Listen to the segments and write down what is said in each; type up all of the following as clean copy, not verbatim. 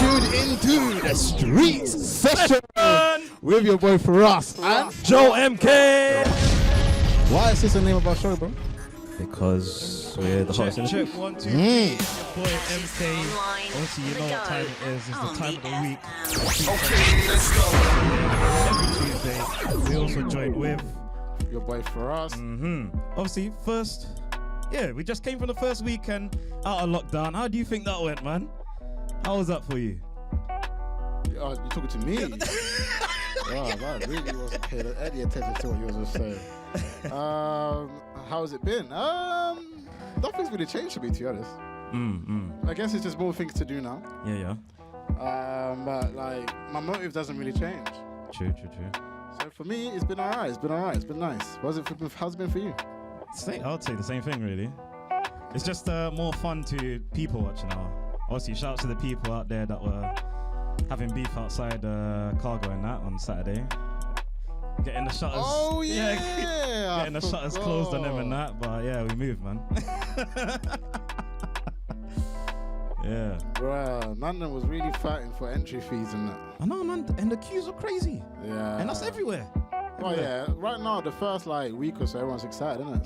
tuned into the Street Session with your boy Firahs and Joe MK. Why is this the name of our show, bro? Because we're the hottest in the Check street. 1, 2, 3. It's your boy MK. Obviously, you know what time it is. It's the time of the week. Okay, let's go. Every Tuesday. We also join with Your boy Firahs. Obviously, first, we just came from the first weekend out of lockdown. How do you think that went, man? How was that for you? Oh, you talking to me? Wow, that really wasn't paying any attention to what you was just saying. How's it been? Nothing's really changed for me, to be honest. I guess it's just more things to do now. Yeah. But like, my motive doesn't really change. True. So for me, it's been alright. It's been nice. How's it been for you? I would say the same thing, really. It's just more fun to people watching now. Obviously, shout out to the people out there that were having beef outside Cargo and that on Saturday. Getting the shutters. Oh yeah. Getting the shutters closed on them and that. But yeah, we moved, man. Yeah. Bruh, man was really fighting for entry fees and that. I know, man. And the queues are crazy. Yeah. And that's everywhere. Oh yeah. Right now, the first week or so, everyone's excited, isn't it?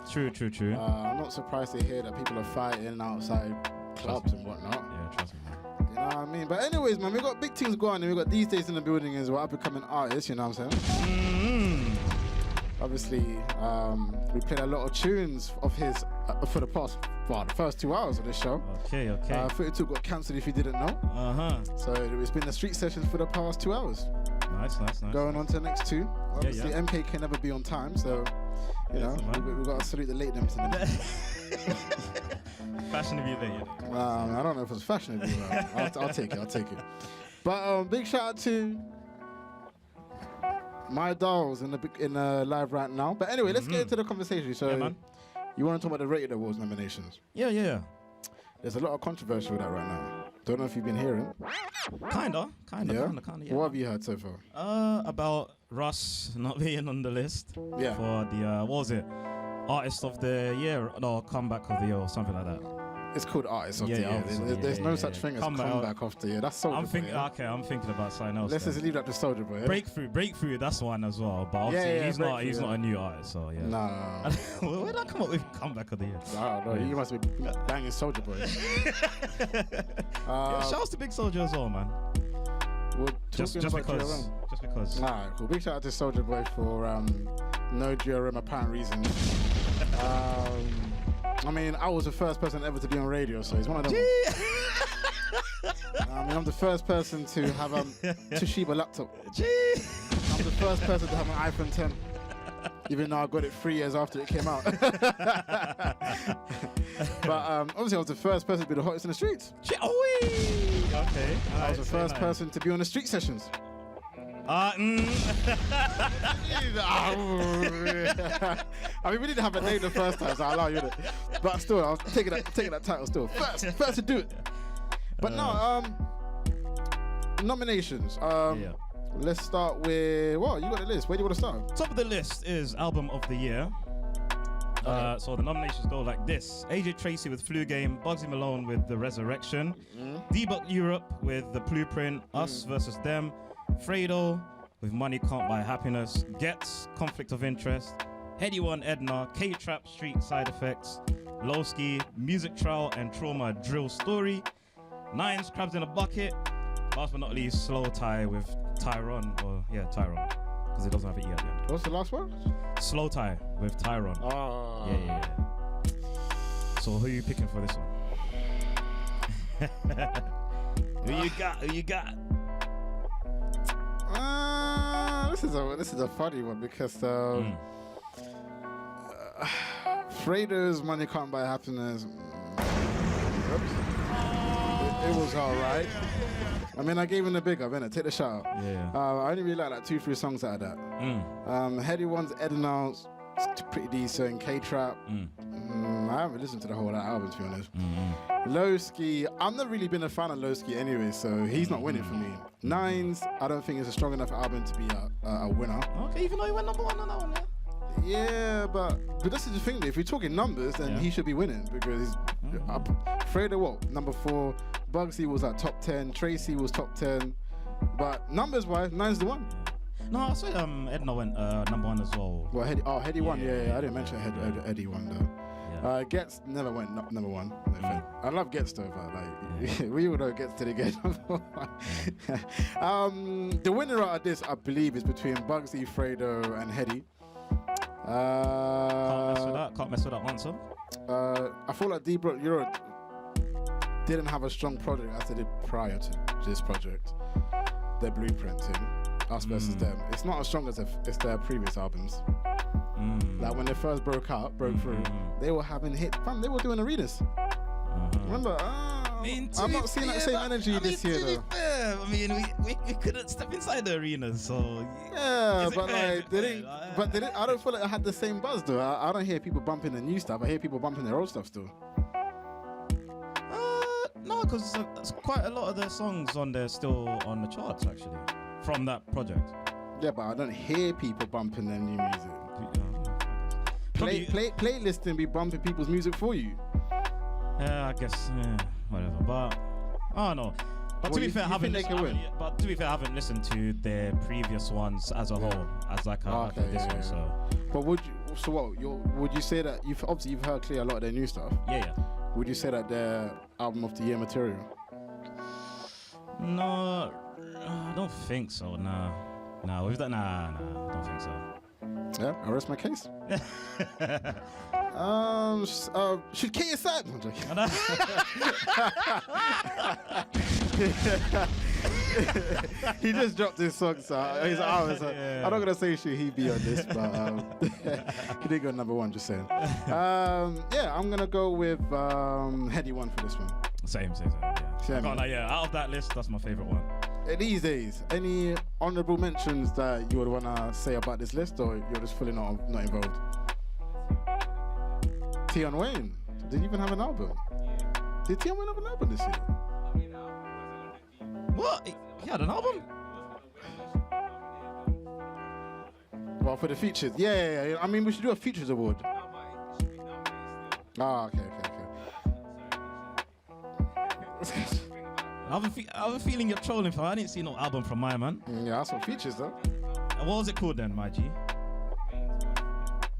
So, True. I'm not surprised to hear that people are fighting outside clubs and whatnot. Yeah, trust me, man. You know what I mean? But anyways, man, we got big things going on. We got Dayz in the building as well, up-and-coming artists, you know what I'm saying? Obviously, we played a lot of tunes of his for the first 2 hours of this show. Okay. 32 got cancelled if you didn't know. So it's been the street sessions for the past 2 hours. Nice. Going on to the next two. Obviously, Yeah. MK can never be on time, so you know we got to salute the late them. Fashion to be late. I don't know if it's fashionable. I'll take it. But big shout out to my dolls in live right now. But anyway, let's get into the conversation. So, man. You want to talk about the Rated Awards nominations? Yeah. There's a lot of controversy with that right now. Don't know if you've been hearing. Kinda. Yeah. Yeah. What have you heard so far? About Russ not being on the list for the what was it? Artist of the Year or Comeback of the Year or something like that. It's called Artist of the Year. Obviously, There's no such thing as Comeback of the Year. That's Soulja Boy. I'm thinking about something else. Let's just leave that to Soulja Boy. Breakthrough, that's one as well. But obviously he's not a new artist, so yeah. No. Where did I come up with Comeback of the Year? I don't know. You must be banging Soulja Boy. Shout out to Big Soldier as well, man. Just because. Nah, cool. Big shout out to Soulja Boy for no GRM apparent reasons. I mean, I was the first person ever to be on radio, so he's one of them. I'm the first person to have a Toshiba laptop. I'm the first person to have an iPhone 10, even though I got it 3 years after it came out. But obviously, I was the first person to be the hottest in the streets. Okay. I was the first person to be on the street sessions. I mean, we didn't have a name the first time, so I'll allow you to. But still, I was taking that title still. First to do it. But no, nominations. Let's start with, you got the list. Where do you want to start? Top of the list is Album of the Year. So the nominations go like this: AJ Tracy with Flu Game, Bugsy Malone with The Resurrection, Debug Europe with The Blueprint, Us versus Them, Fredo with Money Can't Buy Happiness, Gets Conflict of Interest, Heady One Edna, K-Trap Street Side Effects, Lowski, Music Trial and Trauma Drill Story, Nines Crabs in a Bucket, last but not least Slow Tie with Tyrone, because it doesn't have an E at the end. What's the last one? Slow Tie with Tyrone. Oh. Yeah. So who are you picking for this one? Who you got? This is a funny one because Fredo's Money Can't Buy Happiness. It was alright. I mean, I gave him the big up, innit? Take the shout out. Yeah. I only really like 2-3 songs out of that. Heady One's Edna's pretty decent. K-Trap. I haven't listened to the whole of that album, to be honest. Lowski, I'm not really been a fan of Lowski anyway, so he's not winning for me. Nines, I don't think it's a strong enough album to be a winner. Okay, even though he went number one on that one, yeah? Yeah, but this is the thing. If you're talking numbers, then Yeah. he should be winning because he's up. Freda, what? Number 4. Bugsy was at top 10. Tracy was top 10. But numbers wise, 9's the one. No, I saw Edna went number 1 as well. Well, Heady won. Yeah, Yeah. I didn't mention Eddie won though. Yeah. Gets never went number 1. No offense. I love Gets though, but like we all know Gets didn't get number 1. The winner out of this, I believe, is between Bugsy, Fredo, and Heady. Can't mess with that answer. I feel like D-Block Europe didn't have a strong project as they did prior to this project. Their blueprinting, us versus them. It's not as strong as it's their previous albums. Like when they first broke through, they were having hits. Fam, they were doing arenas. Remember? I'm not seeing that same energy this year though. I mean, we couldn't step inside the arenas, so Yeah, Is it but fair? like they didn't. But they didn't. I don't feel like I had the same buzz though. I don't hear people bumping the new stuff. I hear people bumping their old stuff still. no, because quite a lot of their songs on there still on the charts actually from that project. Yeah, but I don't hear people bumping their new music. Probably- Playlisting be bumping people's music for you. Yeah, I guess whatever. But I don't know. But Well, to be you fair, I think haven't they listened. can win? But to be fair, I haven't listened to their previous ones as a whole, as like Okay, this yeah, one. yeah. So But would you say that you've heard clearly a lot of their new stuff? yeah. Would you say that their album of the year material? No, I don't think so. Nah, with that, nah, I don't think so. Yeah, I rest my case. Should K aside? I'm joking. He just dropped his song, so he's I'm not gonna say should he be on this, but he did go number 1. Just saying. Yeah, I'm gonna go with Heady 1 for this one. Same. Same. Out of that list, that's my favorite one. These days, any honorable mentions that you would wanna say about this list, or you're just fully not involved? Tion Wayne, did he even have an album? Did Tion Wayne have an album this year? What? He had an album? Well, for the features, yeah. I mean, we should do a features award. Ah, okay. I have a feeling you're trolling, fam. I didn't see no album from my man. Yeah, that's what features though. What was it called then, my G?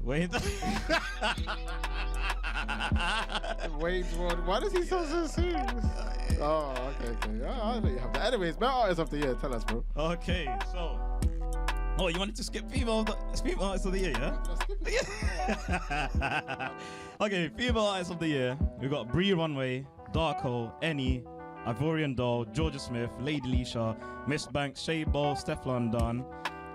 Wait. Wayne's World. Why does he sound so serious? Oh, okay. I'll let you have that. Anyways, best artist of the year. Tell us, bro. Okay, so. Oh, you wanted to skip female artist of the year, yeah? Okay, female artist of the year. We got Bree Runway, Darko, Annie, Ivorian Doll, Georgia Smith, Lady Leisha, Miss Banks, Shay Ball, Steph London,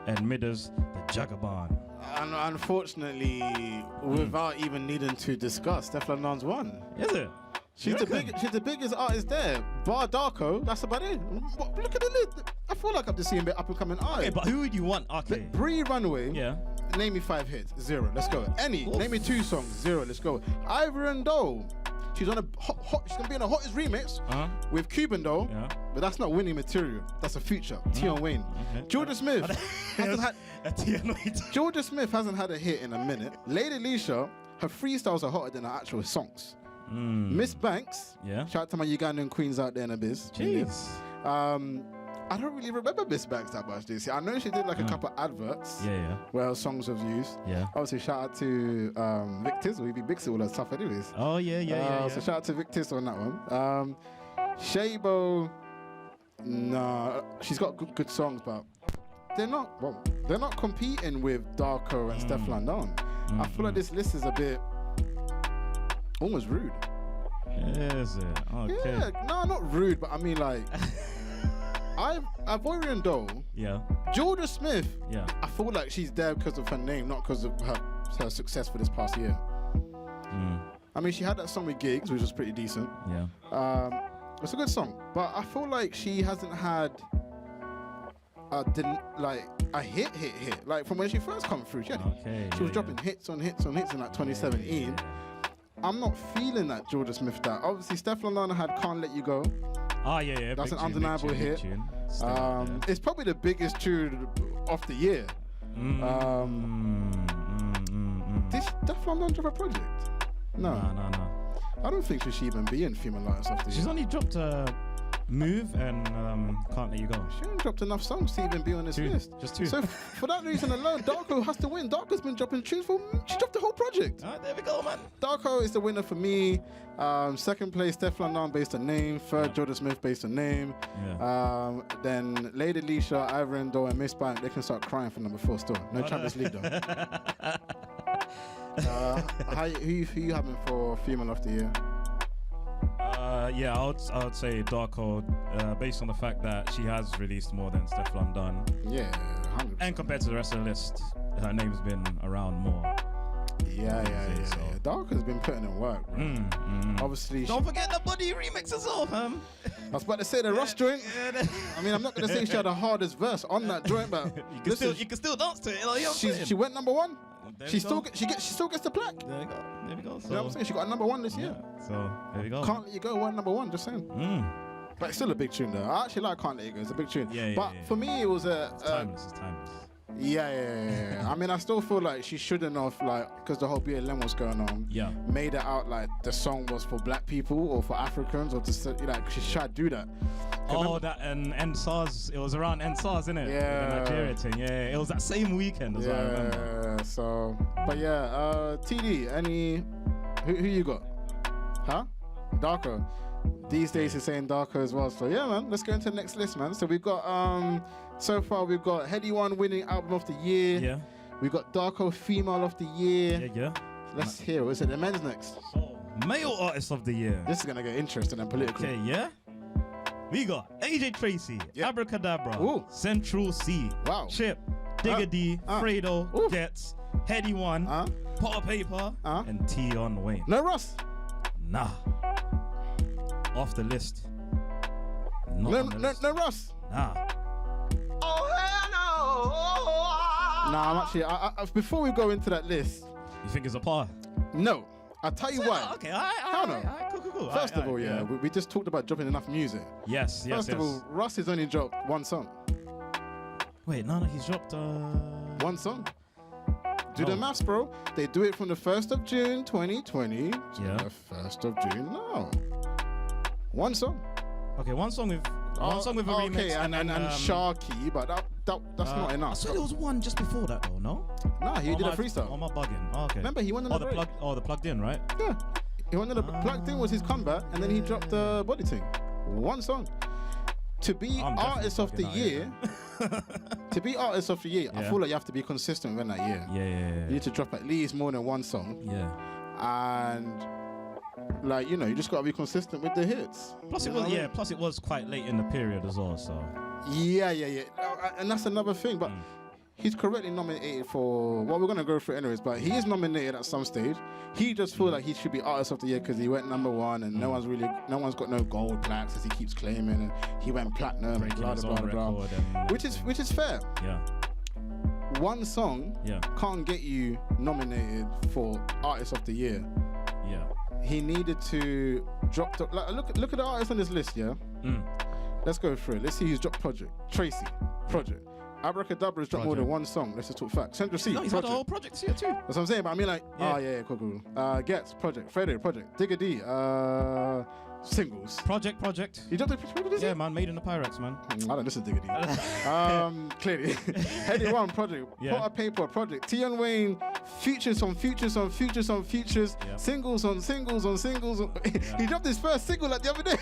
and Midders, the Jagaban. And unfortunately, without even needing to discuss, Steph London's won. Is it? She's the biggest artist there. Bar Darko, that's about it. Look at the list. I feel like I'm just seeing a bit up and coming art. Okay, but who would you want? Okay. Bree Runway. Yeah. Name me 5 hits. 0. Let's go. Annie. Name me 2 songs. 0. Let's go. Ivorian Doll. She's on a she's gonna be in a hottest remix with Cuban Doll, but that's not winning material. That's a feature. Tion Wayne. Okay. Georgia Smith hasn't had. Tion Georgia Smith hasn't had a hit in a minute. Lady Leisha, her freestyles are hotter than her actual songs. Miss Banks. Yeah. Shout out to my Ugandan queens out there in the biz. Jeez. I don't really remember Miss Banks that much this year. I know she did like a couple adverts where her songs was used. Yeah. Obviously, shout out to Victus. We be Bixie all that stuff anyways. Oh, yeah. So shout out to Victus on that one. Shabo, nah, she's got good songs, but they're not competing with Darko and Steph London. I feel like this list is a bit almost rude. Is it? Okay. Yeah, no, not rude, but I mean like Ivorian Doll, Georgia Smith, I feel like she's there because of her name, not because of her success for this past year. I mean, she had that song with Gigs, which was pretty decent. It's a good song, but I feel like she hasn't had a hit. Like from when she first come through, she was dropping hits on hits in like 2017. I'm not feeling that Georgia Smith that. Obviously, Steph London had Can't Let You Go. Oh, yeah. That's an undeniable hit. It's probably the biggest tune of the year. Did Deflon Don drop a project? No. No. I don't think she should even be in Female Artist of the She's Year. only dropped Move and Can't Let You Go. She ain't dropped enough songs to even be on this list. Just two. So for that reason alone, Darko has to win. Darko's been dropping tunes for. She dropped the whole project. There we go, man. Darko is the winner for me. Second place, Teflon Don based on name. Third, Jordan Smith based on name. Yeah. Then Lady Leisha, Ivan Doe, and Miss Bank, they can start crying for number 4 still. No Champions League though. Who you having for Female of the Year? Yeah, I would say Darko, based on the fact that she has released more than Stefflon Don. Yeah, 100%. And compared to the rest of the list, her name's been around more. Yeah. Darko's been putting in work, bro. Obviously. Don't forget the Body remix as well, fam. I was about to say the Ross joint. I mean, I'm not going to say she had the hardest verse on that joint, but you can still dance to it. You know what I'm saying? she went number 1. There She we still go. gets the plaque. There we go. So, You know what I'm saying? She got a number 1 this year. So there we go. Can't Let You Go won number 1. Just saying. But it's still a big tune though. I actually like Can't Let You Go. It's a big tune. But for me, it was It's timeless. Yeah. I mean, I still feel like she shouldn't have, because the whole BLM was going on. Yeah. Made it out like the song was for black people or for Africans or she tried to do that. That and NSARS. It was around NSARS, innit? Yeah. The Nigeria thing. Yeah. It was that same weekend as I remember. Yeah. So, but yeah. TD. Who you got? Huh? Darko. These days he's saying Darko as well. So yeah, man. Let's go into the next list, man. So we've got so far we've got Heady One winning album of the year. Yeah. We've got Darko female of the year. Yeah. Let's hear. Is it the men's next? So, male artist of the year. This is gonna get interesting and political. Okay, yeah. We got AJ Tracy, Yep. Abracadabra, Ooh. Central C, Wow. Chip, Digga D, Fredo, Ooh. Gets, Heady One, Potter Paper, and Tion Wayne. No Russ. Nah. Off the list. No Russ. Nah. Nah, I'm actually. Before we go into that list, You think it's a par? no. I'll tell you why. Okay, Hell no. cool. First of all, yeah, we just talked about dropping enough music. Yes. First of all, Russ has only dropped 1 song. Wait, no, he's dropped 1 song. Do the No. maths, bro. They do it from the 1st of June 2020 to Yeah. the 1st of June now. 1 song. Okay, one song with a remix Okay, and Sharky, but that's not I enough. saw there was one just before that though, no? Nah, he Or did am a I- freestyle. or am I bugging? Oh, okay. Remember, he went on the break. the plugged in, right? Yeah. He went on the plugged in was his comeback, and then he dropped the body thing. 1 song. To be I'm artist of the definitely year, to be artist of the year, I Yeah. feel like you have to be consistent within that year. Yeah. You need to drop at least more than 1 song, Yeah. and you just gotta be consistent with the hits. Plus You it know was what I mean? Plus it was quite late in the period as well. So Yeah. And that's another thing, but he's correctly nominated for. Well, we're gonna go through it anyways, but he is nominated at some stage. He just feels like he should be artist of the year because he went number 1, and no one's got no gold plaques as he keeps claiming, and he went platinum and breaking blah his blah own blah blah. record and Which is fair. yeah. 1 song Yeah. can't get you nominated for artist of the year. Yeah. He needed to drop the look at the artists on this list, yeah. Let's go through it. Let's see who's dropped project. Tracy, project. Abracadabra's dropped more than 1 song. Let's just talk facts. Central C, No, he's had project. the whole project here too. That's what I'm saying, but I mean cool. Gets, project. Fredo, project. Digga D, singles. Project. You dropped the project this Yeah, year? man, made in the Pyrex, man. I don't listen to Digga D. Clearly. Heady One, project. Yeah. Potter Paper, project. Tion Wayne, features on features. Yeah. Singles on singles. He dropped his first single like the other day.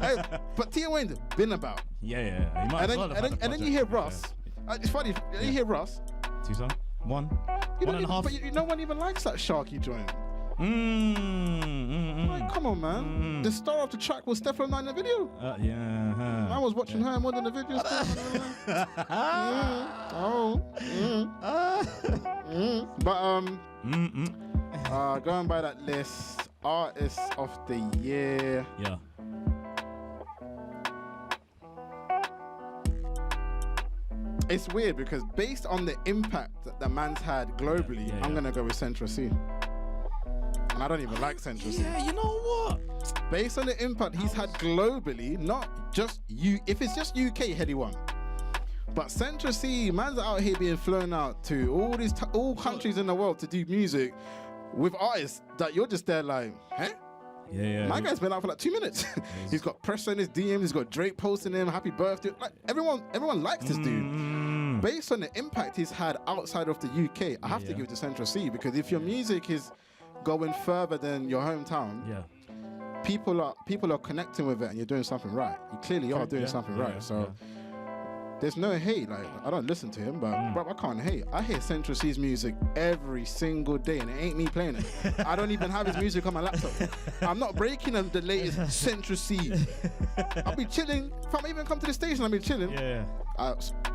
Hey, but Tion Wayne's been about. Yeah. He might as well have had the And then you project, hear to be Russ. fair. It's funny. You hear Russ. 2 songs? 1. You One don't and a half. But no one even likes that Sharky joint. Like, come on, man. The star of the track was Stefflon Don in the video. Yeah. I was watching her more than the video. But going by that list, artist of the year. Yeah. It's weird because based on the impact that the man's had globally, I'm gonna go with Central C. And I don't even like Central C. Yeah, you know what? Based on the impact he's had globally, not just you. If it's just UK, Heady One. But Central C, man's out here being flown out to all countries in the world to do music with artists that you're just there like, huh? Yeah. My guy's been out for like 2 minutes. He's got pressure in his DMs. He's got Drake posting him, happy birthday. Like everyone likes this dude. Based on the impact he's had outside of the UK, I have to give it to Central C, because if your music is going further than your hometown, people are connecting with it, and you're doing something right. You clearly are doing something right. So there's no hate. Like, I don't listen to him, but bro, I can't hate. I hear Central C's music every single day, and it ain't me playing it. I don't even have his music on my laptop. I'm not breaking the latest Central C. I'll be chilling. If I even come to the station, I'll be chilling.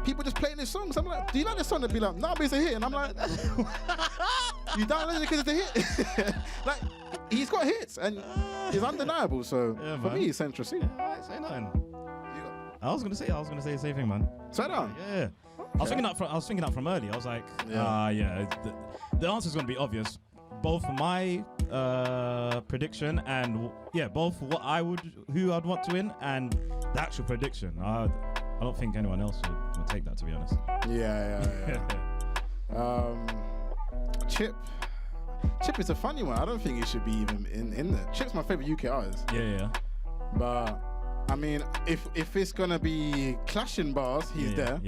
People just playing his songs. I'm like, do you like this song? They'll be like, nah, but it's a hit. And I'm like, you downloaded it because it's a hit? Like, he's got hits, and it's undeniable. So for me, it's Central C. Say nothing. I was gonna say the same thing, man. Say down. Yeah. Okay. I was thinking that from early. I was like, the answer's gonna be obvious. Both my prediction and both who I'd want to win and the actual prediction. I don't think anyone else would take that, to be honest. Chip is a funny one. I don't think he should be even in there. Chip's my favorite UK artist. But I mean, if it's gonna be clashing bars, he's there.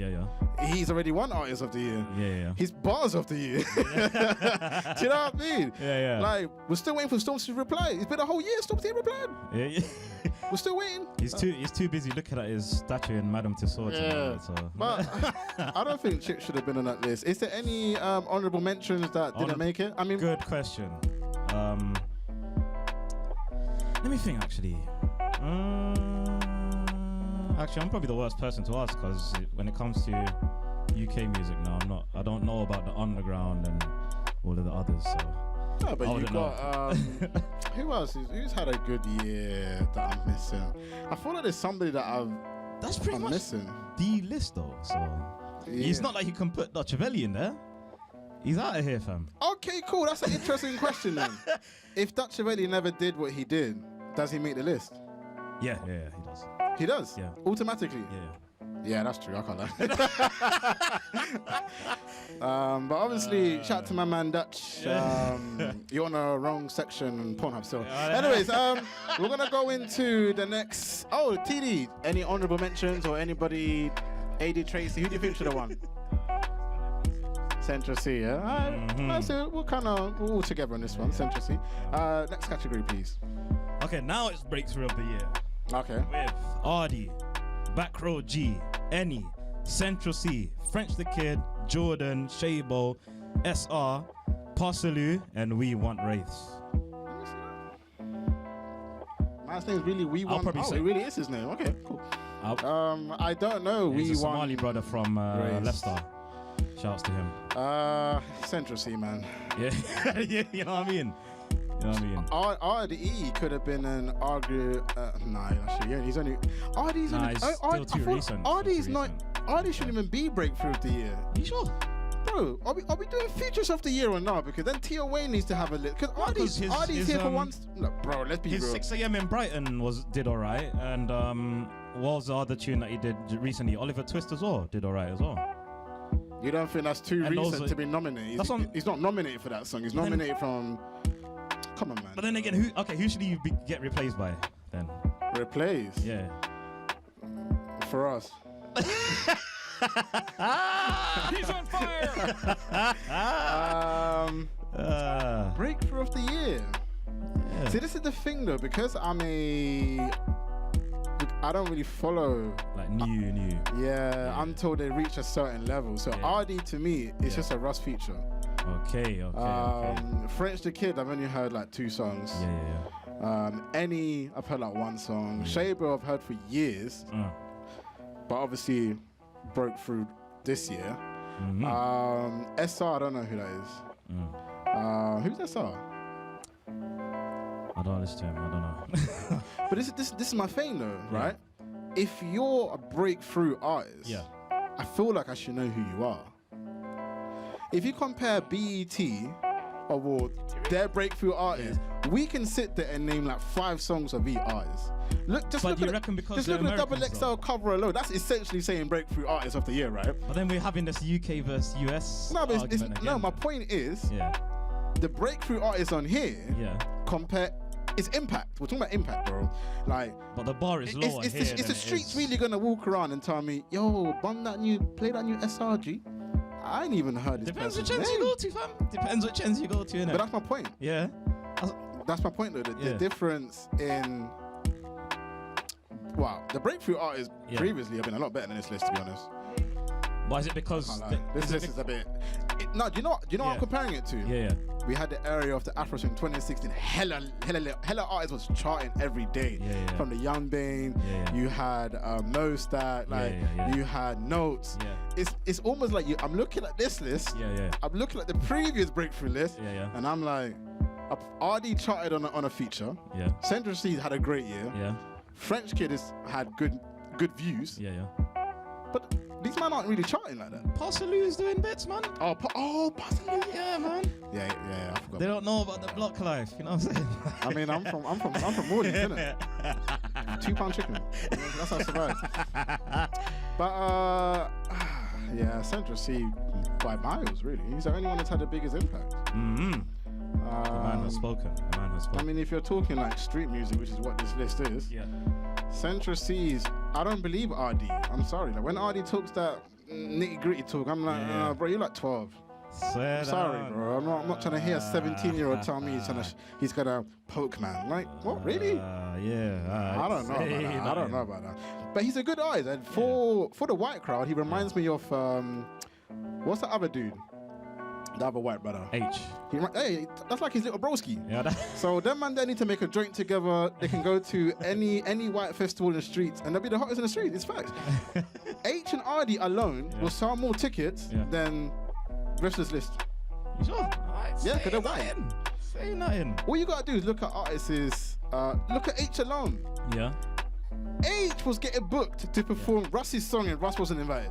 He's already won Artist of the Year. He's Bars of the Year. Do you know what I mean? Like, we're still waiting for Stormzy to reply. It's been a whole year. Stormzy ain't replied. We're still waiting. He's too busy looking at his statue in Madame Tussauds. So. But I don't think Chip should have been on that list. Is there any honorable mentions that didn't make it? I mean, good question. Let me think. Actually, I'm probably the worst person to ask, because when it comes to UK music now, I don't know about the underground and all of the others. So no, but you've got who else? Who's had a good year that I'm missing? I feel like there's somebody that That's pretty much missing. The list though. So it's not like you can put Dutchavelli in there. He's out of here, fam. Okay, cool. That's an interesting question then. If Dutchavelli never did what he did, does he make the list? Yeah, he does. He does? Yeah. Automatically? Yeah, that's true. I can't lie. But obviously, shout out to my man Dutch. You're on the wrong section on Pornhub still. Anyways, we're going to go into the next... Oh, TD, any honorable mentions or anybody? AD Tracy, who do you think should have won? Central C, yeah? So we're all together on this one, Central C. Next category, please. Okay, now it's Breakthrough of the Year. Okay. With Ardy, Back Row G, Any, Central C, French the Kid, Jordan, Shabo, SR, Parcelu, and We Want Wraiths. Man's name is really We Want. Oh, it really is his name. Okay, cool. I don't know. He's a Somali brother from Leicester. Shouts to him. Central C, man. Yeah, you know what I mean. You know what I mean? RDE could have been an argue. Nah, actually, he's only. RD's still too recent. RD's not. RD shouldn't even be Breakthrough of the Year. You sure? Bro, are we doing Features of the Year or not? Because then Tia Wayne needs to have a list. Because RD's here for once. No, bro, let's be real. His 6 a.m. in Brighton did alright, and what was the other tune that he did recently? Oliver Twist as well did alright as well. You don't think that's too recent to be nominated? He's not nominated for that song. He's nominated from. Come on, man. But then again, who should he get replaced by then? Replaced? Yeah. For us. He's on fire! Breakthrough of the Year. Yeah. See, this is the thing though, because I don't really follow like new. Yeah, until they reach a certain level. So RD to me is just a Russ feature. Okay. French the Kid, I've only heard like 2 songs. Any, I've heard like 1 song. Shabo, I've heard for years, but obviously broke through this year. SR, I don't know who that is. Who's SR? I don't listen to him. I don't know. But this is my thing though, right? If you're a breakthrough artist, I feel like I should know who you are. If you compare BET award their breakthrough artist, we can sit there and name like 5 songs of each artist. Look, just But look do you at reckon because just they're look at the Americans, XXL cover alone. That's essentially saying breakthrough artist of the year, right? But then we're having this UK versus US. No, but argument no. again. My point is, Yeah. the breakthrough artist on here Yeah. compare. It's impact. We're talking about impact, bro. Like, But the bar is lower it's here. the than streets it is. really gonna walk around and tell me, yo, play that new SRG. I ain't even heard this. Depends which person's ends you name. go to, fam. Depends which ends you go to, innit? But that's my point. Yeah. That's my point, though. The Yeah. difference in the breakthrough artists Yeah. previously have been a lot better than this list, to be honest. But is it because Can't lie. This list is a bit. No, do you know what Yeah. I'm comparing it to? Yeah. We had the area of the Afro in 2016. Hella artists was charting every day. Yeah. From the Young Bane, Yeah. you had No Stack, Yeah. you had Notes. Yeah. It's almost like I'm looking at this list. Yeah. I'm looking at the previous breakthrough list, Yeah. and I'm like, RD charted on a feature. Yeah. Central C had a great year. Yeah. French Kid had good views, Yeah. but these men aren't really charting like that. Parsalou's doing bits, man. Possibly. Yeah, man. Yeah, I forgot. They don't know about the block life. You know what I'm saying? I mean, I'm from Morley's, isn't it? £2 chicken. That's how I survived. But yeah, Central C by miles, really. He's the only one that's had the biggest impact. Mm-hmm. The man has spoken. I mean, if you're talking like street music, which is what this list is, Yeah. Central C's, I don't believe RD. I'm sorry. Like, when RD talks that nitty gritty talk, I'm like, Yeah. bro, you're like 12. Swear Sorry, down. bro. I'm not trying to hear a 17-year-old tell me he's gonna poke man. Like, what, really? Yeah. I don't know about that. I don't know about that. But he's a good artist. And for the white crowd, he reminds me of what's the other dude? The other white brother. H. Hey, that's like his little broski. Yeah. So them man, they need to make a joint together. They can go to any white festival in the streets, and they'll be the hottest in the streets. It's facts. H and RD alone will sell more tickets than the rest of this list. You sure? Yeah, because they're white. Say nothing. All you gotta do is look at artists. Look at H alone. Yeah. H was getting booked to perform Russ's song, and Russ wasn't invited.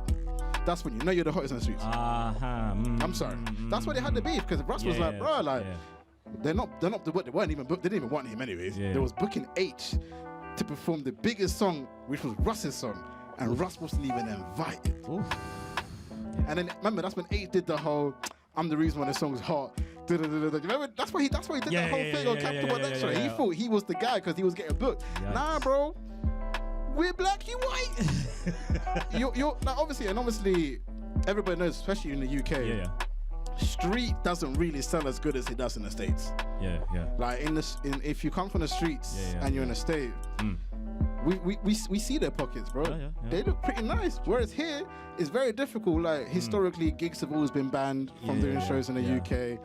That's when you know you're the hottest in the streets. I'm sorry. That's why they had the beef, because Russ was like, bro, like, they weren't even booked. They didn't even want him anyways. Yeah. They was booking H to perform the biggest song, which was Russ's song, and Russ wasn't even invited. Oof. And then remember, that's when H did the whole, I'm the reason why the song's hot. Remember, that's why he did that whole thing on Capital One Extra. He thought he was the guy because he was getting booked. Yikes. Nah, bro. We're black, you white. you're like, obviously, everybody knows, especially in the UK. Yeah. Street doesn't really sell as good as it does in the States. Yeah. Like if you come from the streets and you're in the state, we see their pockets, bro. Yeah. They look pretty nice. Whereas here, it's very difficult. Like historically, gigs have always been banned from doing shows in the UK.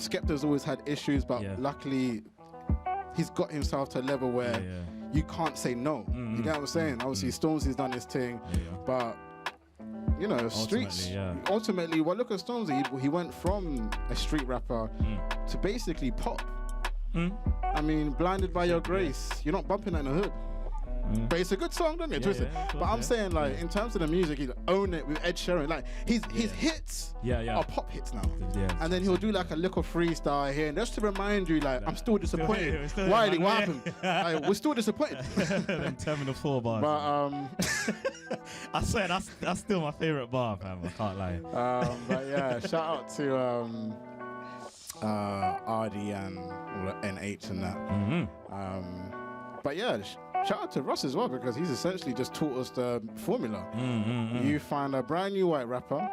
Skepta's always had issues, but luckily, he's got himself to a level where you can't say no. You get what I'm saying? Obviously, Stormzy's done his thing, but you know, streets. Ultimately, well, look at Stormzy. He went from a street rapper to basically pop. I mean, Blinded by Your Grace. You're not bumping that in the hood. But it's a good song, don't get it twisted. But I'm saying, like, in terms of the music, he'll own it with Ed Sheeran. Like, his hits are pop hits now. And then he'll do like a little freestyle here, and just to remind you, like, I'm still disappointed. Wiley, what happened? Like, we're still disappointed. Them Terminal 4 bars. But I swear that's still my favorite bar, fam. I can't lie. but yeah, shout out to RD and NH and that. But yeah, shout out to Russ as well, because he's essentially just taught us the formula. You find a brand new white rapper,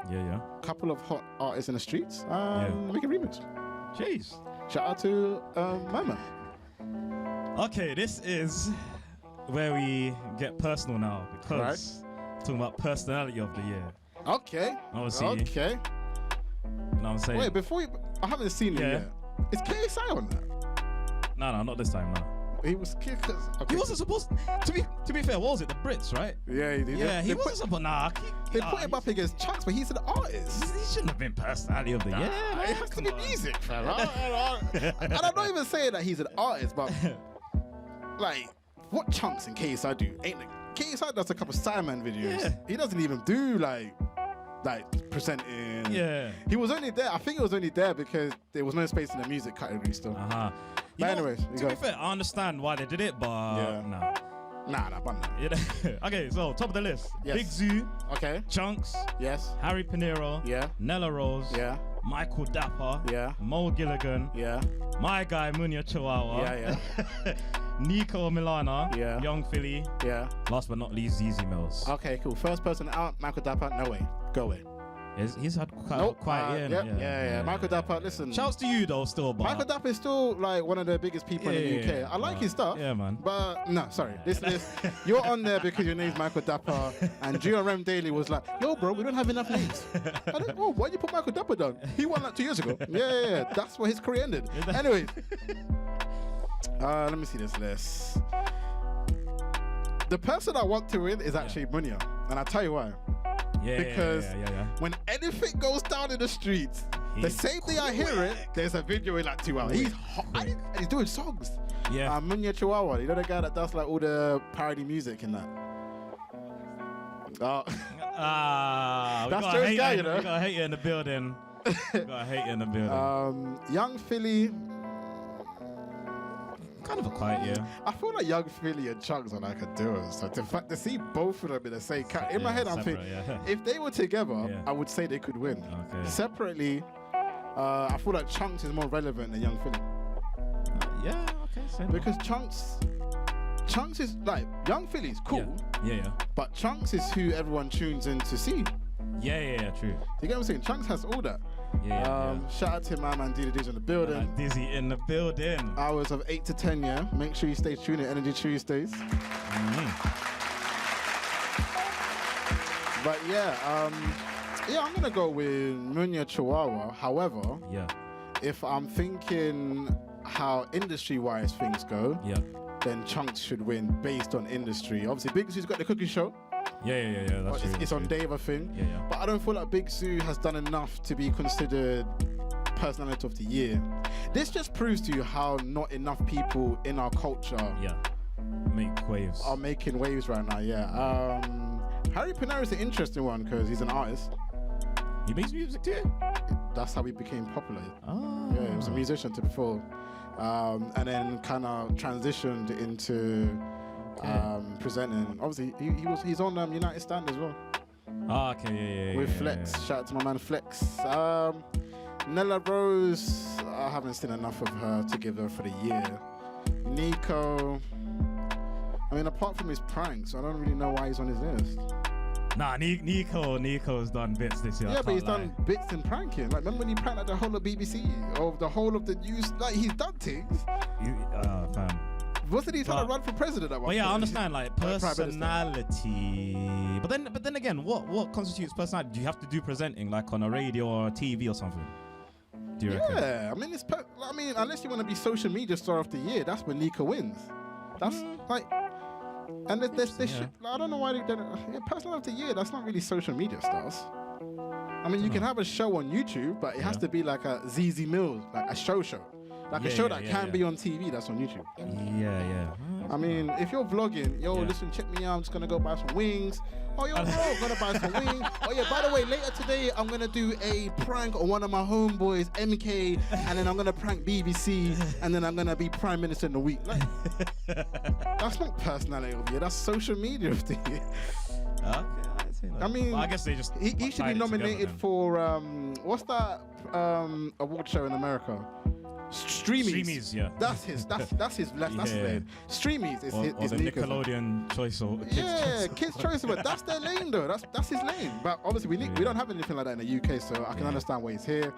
couple of hot artists in the streets, make a remix. Jeez. Shout out to Mama. Okay, this is where we get personal now, because talking about personality of the year. Okay. Obviously. Okay. You know what I'm saying? Wait, before I haven't seen it yet. Is KSI on that? No, not this time, no. He was kicked. He wasn't supposed to be fair, what was it? The Brits, right? Yeah, he did. Yeah, he wasn't supposed. Nah, they put him up against Chunks, but he's an artist. He shouldn't have been personality of the year. It has to be music, fam. And I'm not even saying that he's an artist, but like, what Chunks and KSI do? KSI does a couple Simon videos. He doesn't even do like like presenting. Yeah. He was only there. I think he was only there because there was no space in the music category still. But anyways, to be fair, I understand why they did it, but nah. Nah, bun that. Yeah. Okay, so top of the list. Yes. Big Zoo. Okay. Chunks. Yes. Harry Pinero. Yeah. Nella Rose. Yeah. Michael Dapper. Yeah. Mo Gilligan. Yeah. My guy Munya Chihuahua. Yeah. Nico Milana. Yeah. Young Philly. Yeah. Last but not least, ZZ Mills. Okay, cool. First person out, Michael Dapper. No way. Go away. He's had quite Nope. a year. Yeah. Michael Dapper, listen. Shouts to you though, still. But Michael Dapper is still like one of the biggest people in the UK. I like his stuff. Yeah, man. But no, sorry. This list, you're on there because your name's Michael Dapper, and GRM Daily was like, yo, bro, we don't have enough names. Why you put Michael Dapper down? He won like 2 years ago. Yeah. That's where his career ended. Anyways, let me see this list. The person I want to win is actually Munya, and I'll tell you why. Because when anything goes down in the streets, the same day I hear it, there's a video in like 2 hours. He's hot, and he's doing songs. Yeah. Munya Chihuahua, you know the guy that does like all the parody music and that. That's Joe's guy, you know. We got a hater in the building. Young Philly. Kind of a quiet year. I feel like Young Philly and Chunks are like a duo. So to see both of them in the same cat, in my head, I'm thinking if they were together, I would say they could win. Okay. Separately, I feel like Chunks is more relevant than Young Philly. Because Chunks is like Young Philly's cool. Yeah. But Chunks is who everyone tunes in to see. Yeah, true. You get what I'm saying? Chunks has all that. Shout out to my man Dizzy in the building. Dizzy in the building. Hours of 8 to 10, yeah. Make sure you stay tuned at Energy Tuesdays. But I'm gonna go with Munya Chihuahua. However, if I'm thinking how industry-wise things go, then Chunks should win based on industry. Obviously, Big Zoo's got the cooking show. Yeah, that's true. It's on Dave, I think. Yeah. But I don't feel like Big Zoo has done enough to be considered personality of the year. This just proves to you how not enough people in our culture make waves. Are making waves right now. Harry Pinero is an interesting one because he's an artist. He makes music too. That's how he became popular. Oh. Yeah, he was a musician to before, and then kind of transitioned into presenting. Obviously, he's on United Stand as well. With Flex. Shout out to my man Flex. Nella Rose, I haven't seen enough of her to give her for the year. Nico, I mean, apart from his pranks, I don't really know why he's on his list. Nah, Nico's done bits this year. Yeah, but he's done bits in pranking. Like, remember when he pranked like the whole of BBC or the whole of the news? Like, he's done things. Fam. Wasn't he trying to run for president at one point? I understand, like, personality. But then again, what constitutes personality? Do you have to do presenting, like, on a radio or a TV or something? Do you reckon? Yeah, I mean, unless you want to be social media star of the year, that's when Nico wins. That's like, and there's shit. I don't know why they did it. Personal of the year, that's not really social media stars. I mean, you can have a show on YouTube, but it has to be like a ZZ Mills, like a show. Like a show that can be on TV, that's on YouTube. Yeah. I mean, if you're vlogging, listen, check me out, I'm just gonna go buy some wings. Oh, yo, bro, gonna buy some wings. Oh, yeah, by the way, later today, I'm gonna do a prank on one of my homeboys, MK, and then I'm gonna prank BBC, and then I'm gonna be Prime Minister in a week. Like, that's not personality of the year, that's social media of the year. I mean, I guess they just he should be nominated for what's that award show in America? Streamies, yeah. That's his lane. Streamies is the Nickelodeon choice or Kids Choice Award. That's their lane though. That's his lane. But obviously we don't have anything like that in the UK, so I can understand why he's here.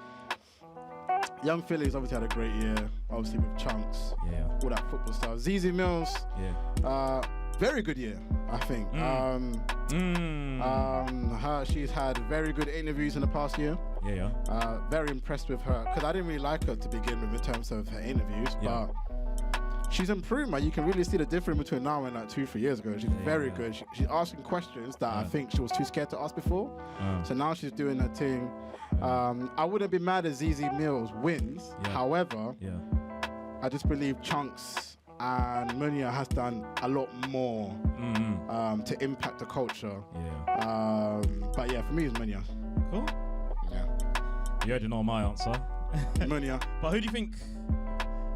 Young Philly's obviously had a great year, obviously with Chunks, all that football stuff. ZZ Mills, very good year, I think. She's had very good interviews in the past year. Very impressed with her because I didn't really like her to begin with in terms of her interviews, but she's improved, man. You can really see the difference between now and like 2-3 years ago. She's very good. She's asking questions that I think she was too scared to ask before. So now she's doing her thing. I wouldn't be mad if ZZ Mills wins. However, I just believe Chunks and Munya has done a lot more to impact the culture. But yeah, for me it's Munya. Cool. Yeah. You already know my answer. Munya. But who do you think?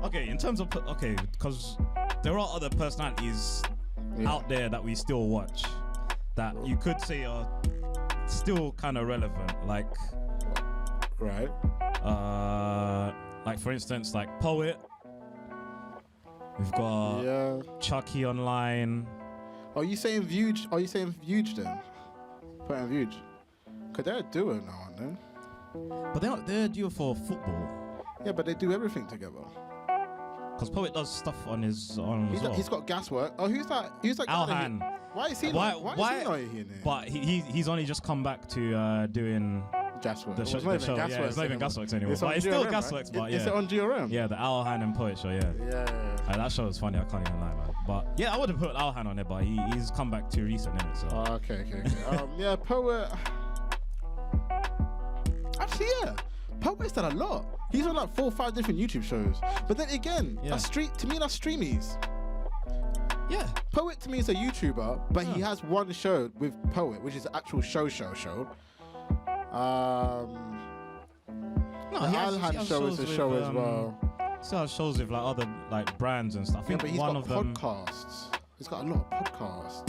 Okay, in terms of because there are other personalities out there that we still watch that you could say are still kind of relevant, like Right. like for instance, like Poet. We've got Chucky online. Are you saying Vuge? Are you saying Vuge then? Put in Vuge. Cause they're a duo now, aren't they? But they're a duo for football. Yeah, but they do everything together. Because Poet does stuff on his own as well. He's got gas work. Oh, who's that? Who's that guy? Alhan. Why is he not here? But he's only just come back to doing Gasworks. the show. It's not even It's not even Gasworks anymore. It's But it's GRM, still right? Gasworks. But yeah. Is it on GRM? Yeah, the Alhan and Poet show. Yeah. Yeah. That show is funny. I can't even lie, man. But yeah, I would have put Alhan on it, but he's come back to recent, innit? So. Oh, okay. Yeah, Poet. Actually, yeah. Poet's done a lot. He's on like 4 or 5 different YouTube shows. But then again, that's to me that's streamies. Yeah. Poet to me is a YouTuber, but he has one show with Poet, which is an actual show. No, the Alhan show is a show as well. He has shows with like other like brands and stuff. I think but he's one got of them. podcasts. He's got a lot of podcasts.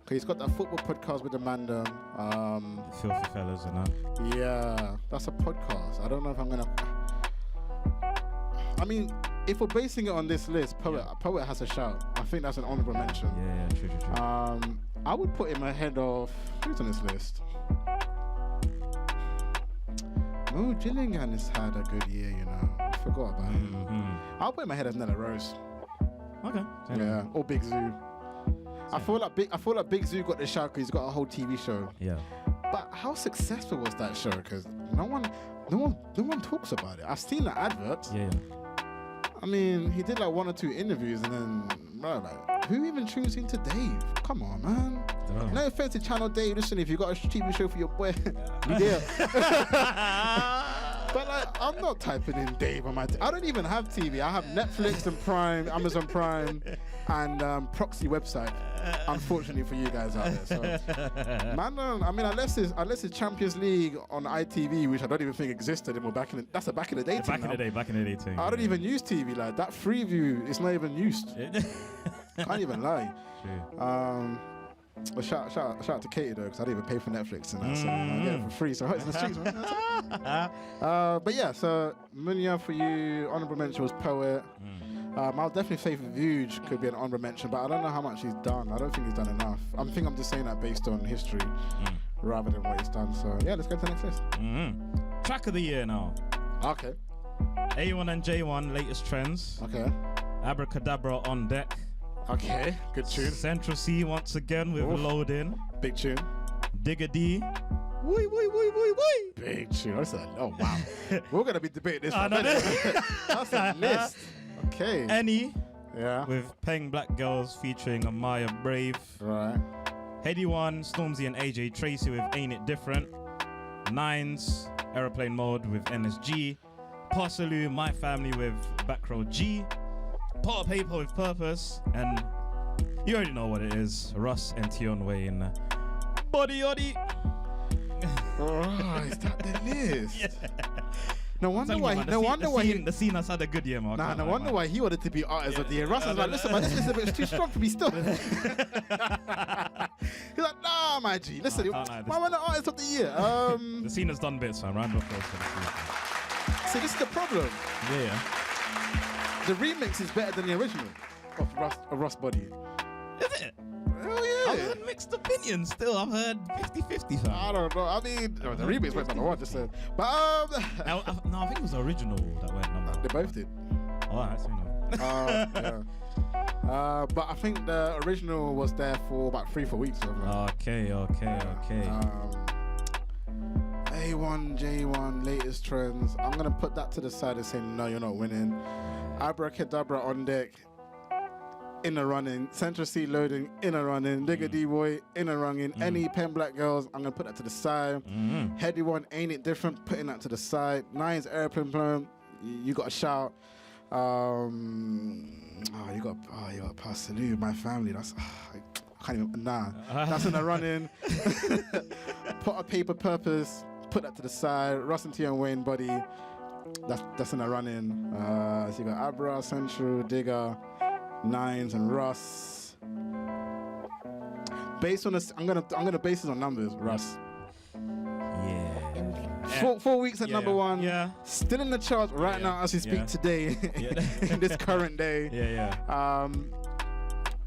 Okay, he's got that football podcast with Amanda. Filthy Fellas and that. Yeah, that's a podcast. I don't know if I'm gonna. I mean, if we're basing it on this list, Poet has a shout. I think that's an honorable mention. Yeah, true. I would put him ahead of who's on this list. Mo Gillingham has had a good year, you know. I forgot about him. I'll put him ahead of Nella Rose. Okay. Yeah, or Big Zoo. I feel like Big Zoo got the shout because he's got a whole TV show. Yeah. But how successful was that show? Because no one talks about it. I've seen the adverts. Yeah. I mean, he did like 1 or 2 interviews, and then, bro, like, who even tunes into Dave? Come on, man. No offense to Channel Dave. Listen, if you got a TV show for your boy, you there. But like, I'm not typing in Dave on my. I don't even have TV. I have Netflix and Prime, Amazon Prime, and proxy website. Unfortunately for you guys out there. So, man, I mean, unless it's Champions League on ITV, which I don't even think existed anymore. Back in the day. Back in the day thing. I don't even use TV like that. Freeview is not even used. Can't even lie. True. Well, shout out to Katie though, because I didn't even pay for Netflix and that, so I get it for free. So it's in the streets, man. But yeah, so Munya for you. Honorable mention was Poet. I'll definitely say Vuge could be an honorable mention, but I don't know how much he's done. I don't think he's done enough. I think I'm just saying that based on history rather than what he's done. So yeah, let's go to the next list. Track of the year now. Okay. A1 and J1 latest trends. Okay. Abracadabra on deck. Okay. Good tune. Central C once again with Loading. Big tune. Digga D. Wee. Big tune. Oh wow. We're gonna be debating this one. That's a list. Okay. Any. Yeah. With Peng Black Girls featuring Amaya Brave. Right. Heady One, Stormzy and AJ Tracy with Ain't It Different. Nines, Aeroplane Mode with NSG. Parsalu, My Family with Backrow G. Pot of Paper with Purpose. And you already know what it is. Russ and Tion Wayne. Body Yoddy. Oh, is that the list? Yeah. No wonder why. The scene has had a good year, Mark. No wonder why he wanted to be artist of the year. Russ was like, listen, man, this list is a bit too strong for me still. He's like, nah, my G. Listen, why am I the artist of the year? The scene has done bits, man. Round of applause for the scene. See, this is the problem. Yeah. The remix is better than the original of Russ Body. Is it? Hell yeah. I've heard mixed opinions still. I've heard 50-50, fam. I don't know. I mean, the remix went number 1, just said. But no, I think it was the original that went number 1. They both did. Oh, that's yeah. But I think the original was there for about 3-4 weeks. Okay. A1, J1, latest trends. I'm gonna put that to the side and say no, you're not winning. Abracadabra on deck. In the running, Central C Loading in a running, Digga D Boy in a running, any Pen Black Girls, I'm gonna put that to the side. Heady One, Ain't It Different, putting that to the side. Nines Airplane Plan, you got a shout. You got Parsalu, My Family. That's I can't even, that's in a running. Pot of Paper Purpose, put that to the side. Russ and Tion Wayne Body, that's in a running. So you got Abra, Central, Digger, Nines, and Russ. Based on this, I'm gonna base this on numbers. Russ. Yeah. 4 weeks at number one. Yeah. Still in the charts right now as we speak today. In this current day. Yeah.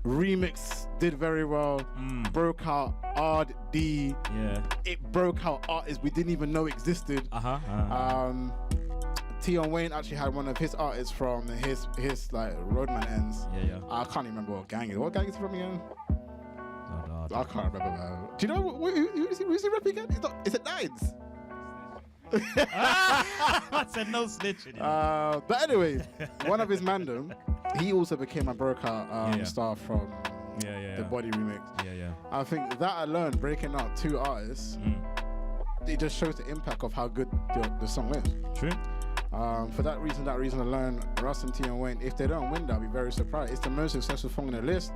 Remix did very well. Broke out Ard D. Yeah. It broke out artists we didn't even know existed. Tion Wayne actually had one of his artists from his like Roadman Ends. Yeah. I can't even remember what gang it is. What gang is he from again? No, I can't remember, man. Do you know who's he rapping again? Is it Dayz? I said no snitching. But anyway, one of his mandem, he also became a breakout star from the Body remix. Yeah. I think that alone, breaking out 2 artists, it just shows the impact of how good the song is. True. For that reason alone, Russ and Tion Wayne, if they don't win, I'll be very surprised. It's the most successful song on the list.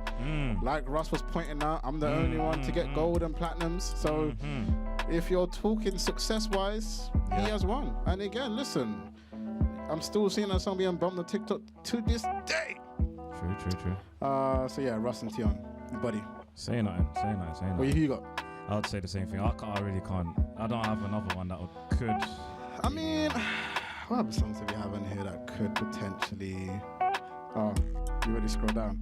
Like Russ was pointing out, I'm the only one to get gold and platinums. So if you're talking success-wise, he has won. And again, listen, I'm still seeing that song being bumped on TikTok to this day. True. So yeah, Russ and Tion, Buddy. Say nothing. Who you got? I would say the same thing. I really can't. I don't have another one that could. I mean, what other songs do we have in here that could potentially... Oh, you already scroll down.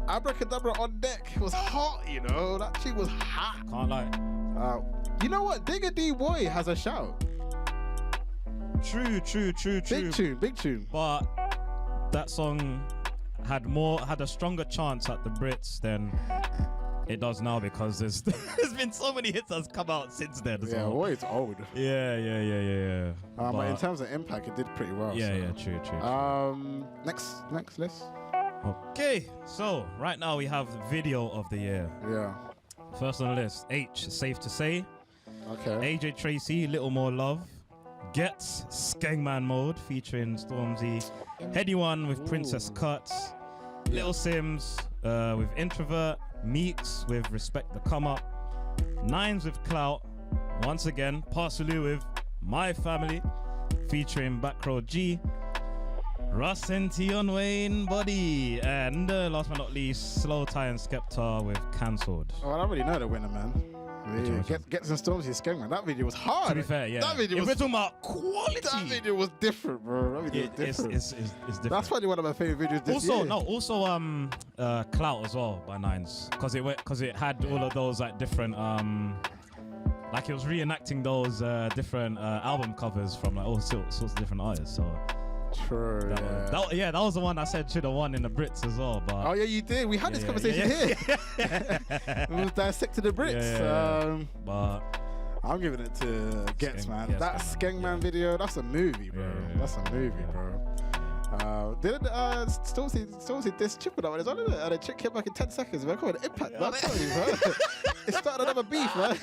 Abracadabra on Deck was hot, you know. That shit was hot. Can't lie. You know what? Digga D Boy has a shout. True. Big tune. But that song had a stronger chance at the Brits than it does now because there's been so many hits that's come out since then. Yeah, Boy, it's old. Yeah. But in terms of impact, it did pretty well. Yeah, true. Next list. Okay, so right now we have video of the year. Yeah. First on the list, H, Safe to Say. Okay. AJ Tracy, Little More Love. Gets, Skengman Mode featuring Stormzy. Heady One with Princess Cuts. Little Sims with Introvert. Meeks with Respect the Come Up. Nines with Clout. Once again, Parsaloo with My Family featuring Backrow G. Russ and Tion Wayne Body. And last but not least, Slow Tie and Skepta with Cancelled. Oh, I don't really know the winner, man. Gets and Stormzy Skengman. That video was hard. To be fair, yeah. That video if we're talking about quality, that video was different, bro. That video was different. It's different. That's probably one of my favorite videos this year. Also Clout as well by Nines, because it had all of those like different like it was reenacting those different album covers from like all sorts of different artists. So true. That was the one I said should have won in the Brits as well. But oh yeah, you did. We had this conversation here. We was dissecting the Brits. But I'm giving it to Gets, man. That Skengman video, that's a movie, bro. That's a movie, bro. Did Stormzy this triple that one? It's on it. The chick came back in 10 seconds, man. Come on, impact, man. I'm telling you, bro. It started another beef, man.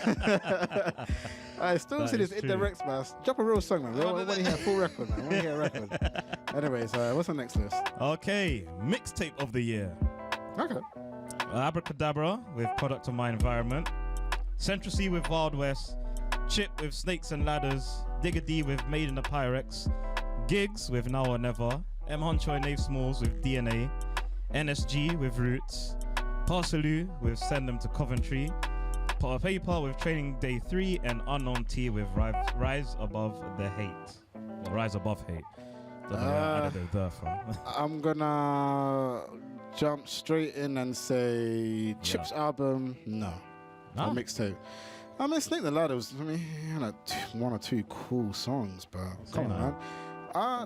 Stormzy this indirects, man. Drop a real song, man. We want to hear a full record, man. We want to hear a record. Anyways, what's the next list? Okay, Mixtape of the year. Okay. Abracadabra with Product of My Environment. Central C with Wild West. Chip with Snakes and Ladders. Digga D with Made in the Pyrex. Gigs with Now or Never. M. Honcho and Nave Smalls with DNA. NSG with Roots. Parsaloo with Send Them to Coventry. Pot of Paper with Training Day 3. And Unknown T with Rise Above the Hate. Or Rise Above Hate. Don't know where I added the from. I'm gonna jump straight in and say Chip's album, no. Mixtape. I mean, Snake the Ladder was, he had like 1 or 2 cool songs, but come on, man.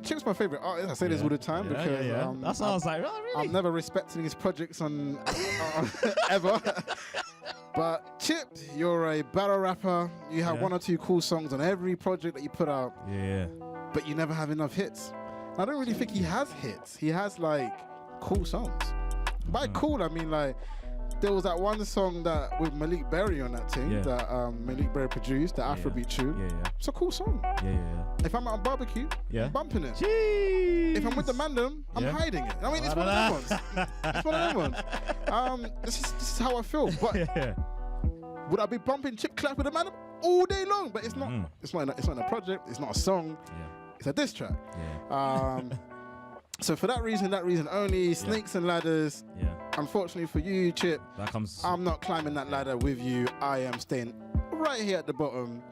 Chip's my favorite artist. I say this all the time because that's what I was like, oh, really? I'm never respecting his projects on ever. But Chip, you're a battle rapper. You have 1 or 2 cool songs on every project that you put out. Yeah. But you never have enough hits. I don't really think he has hits. He has like cool songs. By cool, I mean like there was that one song that with Malik Berry on that thing that Malik Berry produced, the Afrobeat tune. Yeah. It's a cool song. Yeah. If I'm at a barbecue, I'm bumping it. Jeez. If I'm with the mandem, I'm hiding it. I mean, it's one of them ones. It's one of them ones. This is how I feel. But would I be bumping Chip Clap with the mandem all day long? But it's not. It's not in a project. It's not a song. It's a diss track. So for that reason only, Snakes and Ladders. Unfortunately for you, Chip, I'm not climbing that ladder with you. I am staying right here at the bottom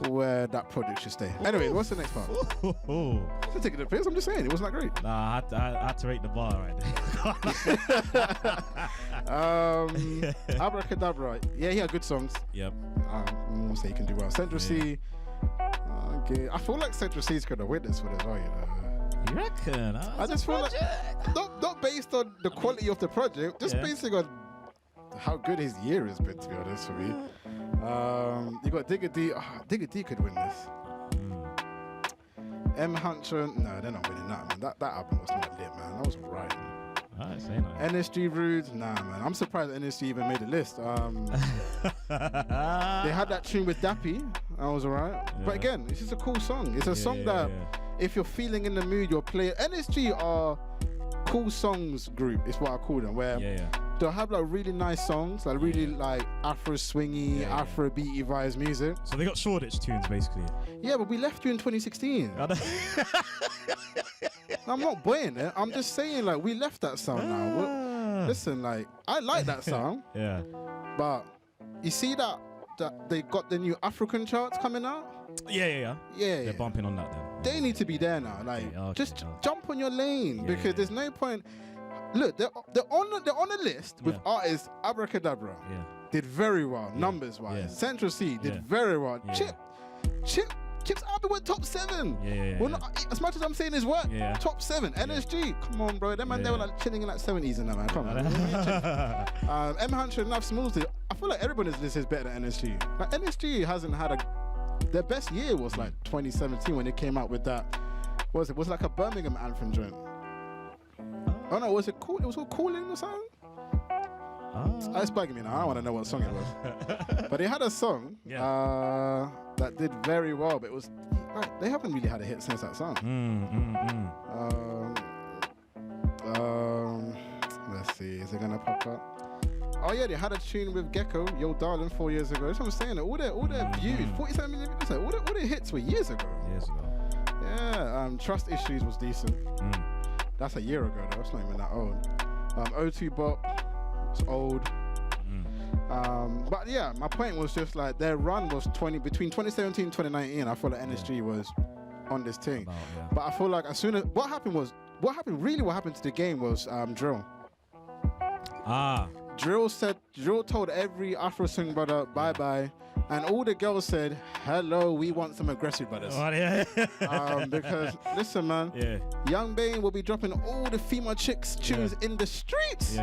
where that project should stay. Anyway, what's the next part? I'm taking the piss. I'm just saying, it wasn't that great. Nah, I had to rate the bar Abracadabra. Yeah, he had good songs. Yep. I'm say he can do well. Central C. Okay. I feel like Central C is going to win this one as well, you know. You reckon? I just feel like not based on the quality of the project, just basing on how good his year has been, to be honest, for me. You got Digga D. Digga D could win this. M Hunter, no, they're not winning that, man. That album was not lit, man. That was alright. I say no. NSG Rude, nah, man. I'm surprised NSG even made a list. They had that tune with Dappy. That was alright. But again, it's just a cool song. It's a song that if you're feeling in the mood, you're playing. NSG are cool songs group, is what I call them, where they'll have like really nice songs, like really like Afro swingy, Afro beaty vibes music. So they got Shoreditch tunes basically. Yeah, but we left you in 2016. I'm not buying it. I'm just saying, like, we left that sound now. Listen, like, I like that sound. But you see that they got the new African charts coming out? Yeah. They're bumping on that then. They need to be there now. Like, jump on your lane because there's no point. Look, they're on a list with artists. Abracadabra did very well, numbers wise. Central C did very well. Chip's album went top 7. Well, not, as much as I'm saying his work, top 7. NSG, come on, bro. Them man, they were like chilling in like 70s and that, man. Come on. M Hunter and Love Smoothly. I feel like everybody's list is better than NSG. Like NSG hasn't had their best year was like 2017 when they came out with that. Was it like a Birmingham anthem joint? Oh no, was it cool? It was called Calling or something? It's bugging me now. I don't want to know what song it was. But they had a song that did very well, but it was like, they haven't really had a hit since that song. Let's see, is it gonna pop up? Oh yeah, they had a tune with Gecko, Yo Darling, 4 years ago. That's what I'm saying. All their views, 47 million views. All their hits were years ago. Yeah, Trust Issues was decent. That's a year ago though. It's not even that old. O2 Bop, it's old. But yeah, my point was just like their run was between 2017 and 2019. I feel like NSG was on this thing. But I feel like as soon as what happened to the game was Drill. Drill told every Afro swing brother bye bye, and all the girls said hello. We want some aggressive brothers. Because listen, man, Young Bane will be dropping all the female chicks tunes in the streets.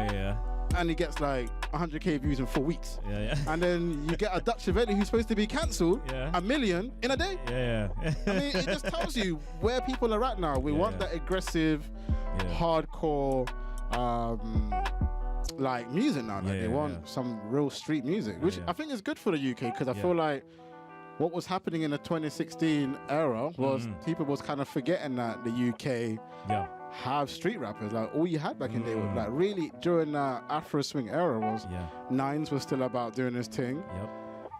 And he gets like 100k views in 4 weeks. And then you get a Dutch Chiavelli who's supposed to be cancelled, 1 million in a day. I mean, it just tells you where people are at now. We want that aggressive, hardcore, like music now. Like they want some real street music, which I think is good for the UK because I feel like what was happening in the 2016 era was people was kind of forgetting that the UK have street rappers. Like all you had back in the day was like really during the Afro swing era was Nines was still about doing this thing.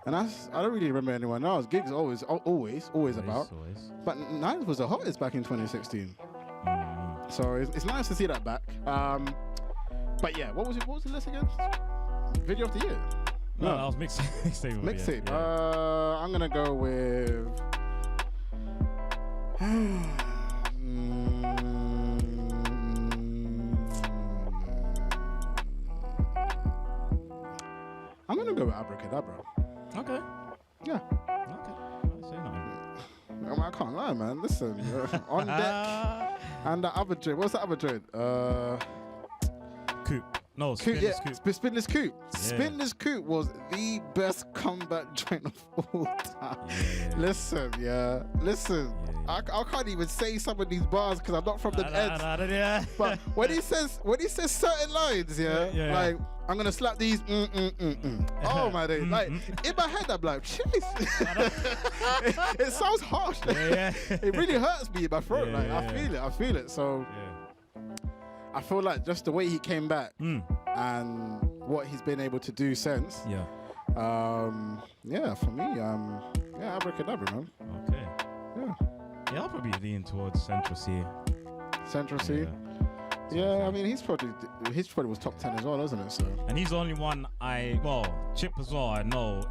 And I don't really remember anyone else. Gigs always about. But Nines was the hottest back in 2016. So it's nice to see that back. But yeah, what was the list again? Video of the year. No, that was Mixtape. Mixtape. I'm gonna go with. I'm gonna go with Abracadabra. Okay. Yeah. Okay. I say nothing. I can't lie, man. Listen, on deck and the other joint. What's the other joint? Coupe. No, Spin This Coupe. Spin This Coupe. Spin This Coupe was the best comeback joint of all time. Listen. I can't even say some of these bars because I'm not from the ends. But when he says certain lines, like I'm gonna slap these. Oh my days! Like in my head, I'm like, jeez. It sounds harsh. It really hurts me in my throat. Yeah, like yeah, I feel it. So I feel like just the way he came back and what he's been able to do since. Yeah. For me, abracadabra, man. Okay. Yeah. Yeah, I'll probably lean towards Central C. Central C. Yeah, I mean his project was top 10 as well, wasn't it? So. And he's the only one Chip as well. I know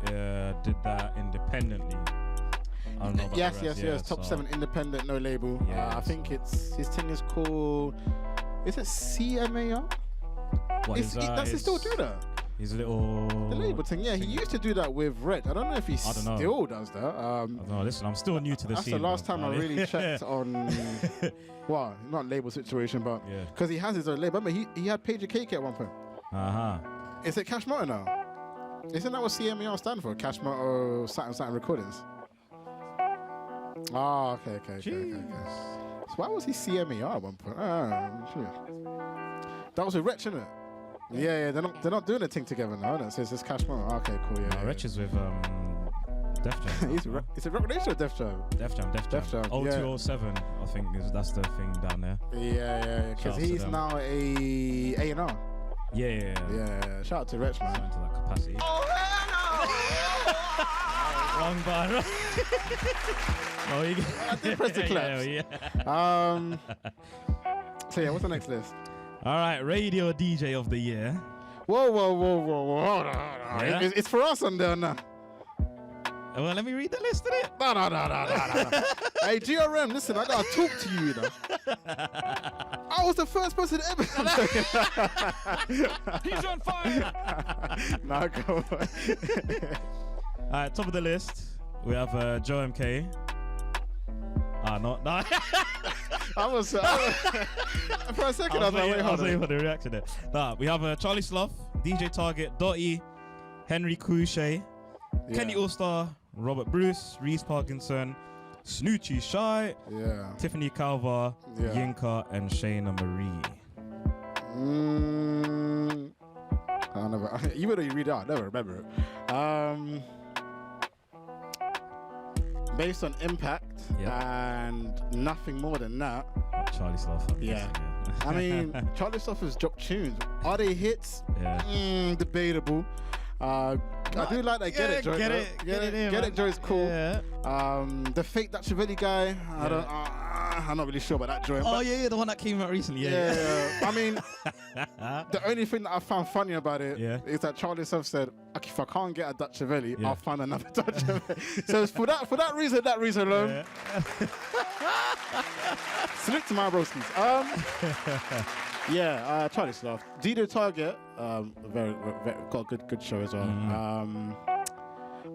did that independently. I don't know about yes, the rest. yes. Top 7 independent, no label. Yeah, I think his thing is called. Is it CMAR? Does he still do that? His little the label thing. Yeah, he used to do that with Red. I don't know if he still does that. I don't know. Listen, I'm still new to the that's scene. That's the last time I really checked on. Well, not label situation, but because he has his own label. Remember, he had Pager Cake at one point. Is it Cash Motto now? Isn't that what CMER stands for? Cash Motto Saturn Recordings. Oh, okay. So why was he CMER at one point? That was with Wretch, innit? Yeah, they're not doing a thing together now, innit? So it's just Cash Motto. Okay, cool. Yeah. Wretch is with Def Jam. Is it Rock Nation or Def Jam? Def Jam. 0207, I think that's the thing down there. Yeah. Because he's now a A&R. Yeah. Shout out to Wretch, man. Into that capacity. Wrong bar. I did press the claps. So yeah, what's the next list? All right, Radio DJ of the Year. Whoa. Hold on. Yeah? It's for us on there now. Well, let me read the list of it. No. Hey, GRM, listen, I gotta talk to you, I was the first person ever. He's on fire. Nah, go on. All right, top of the list, we have Joe MK. No. I was for a second. I was like, wait, hold on. waiting for the reaction there. Nah, we have Charlie Sloth, DJ Target, Dotty, Henry Couche, Kenny Allstar, Robert Bruce, Reese Parkinson, Snoochie Shy, Tiffany Calver, Yinka, and Shayna Marie. I never. Even though you read it out, I never remember it. Based on impact and nothing more than that. Charlie Sloth. I mean, Charlie Sloth has dropped tunes. Are they hits? Debatable. I do like that Get It Joy. Get It Joy is cool. The Fake Dutchavelli guy, I'm not really sure about that joint. Oh yeah, the one that came out recently. I mean, the only thing that I found funny about it is that Charlie Sloth said, okay, if I can't get a Dutchavelli, I'll find another Dutchavelli. So for that reason alone, salute to my broskies. Charlie Sloth. DJ Target, very got a good show as well.